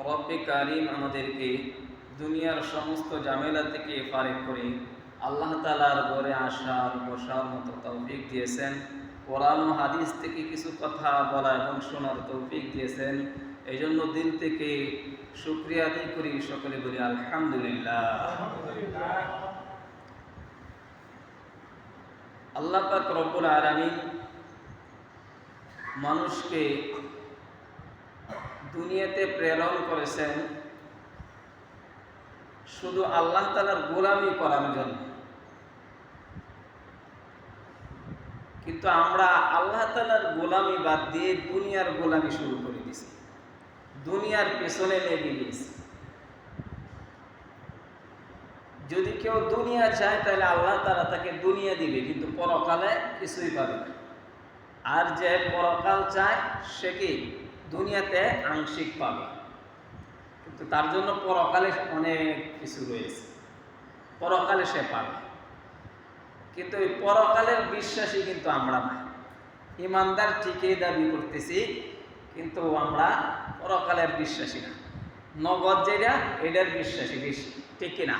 রব্বে কারিম আমাদেরকে দুনিয়ার সমস্ত ঝামেলা থেকে ফারেক করে আল্লাহ তাআলার ঘরে আসার বসার মতো তৌফিক দিয়েছেন। কোরআন ও হাদিস থেকে কিছু কথা বলা এবং শোনার তৌফিক দিয়েছেন। এই জন্য দিল থেকে শুকরিয়া আদায় করি, সকলে বলি আলহামদুলিল্লাহ। আল্লাহ পাক রব্বুল আলামিন মানুষকে দুনিয়াতে প্রেরণ করেছেন শুধু আল্লাহ তাআলার গোলামি করার জন্য। কিন্তু আমরা আল্লাহ তাআলার গোলামি বাদ দিয়ে দুনিয়ার গোলামি শুরু করে দিয়েছি, দুনিয়ার পেছনে লেগে গেছি। যদি কেউ দুনিয়া চায় তাহলে আল্লাহ তাআলা তাকে দুনিয়া দিবে, কিন্তু পরকালে কিছুই পাবে না। আর যে পরকাল চায় সে কি দুনিয়াতে আংশিক পাবে, কিন্তু তার জন্য পরকালে অনেক কিছু রয়েছে, পরকালে সে পাবে। কিন্তু এই পরকালের বিশ্বাসী কিন্তু আমরা না। ইমানদার ঠিকই দাবি করতেছি, কিন্তু আমরা পরকালের বিশ্বাসী না। নগদ যেটা এটার বিশ্বাসী বেশি, ঠিক কিনা?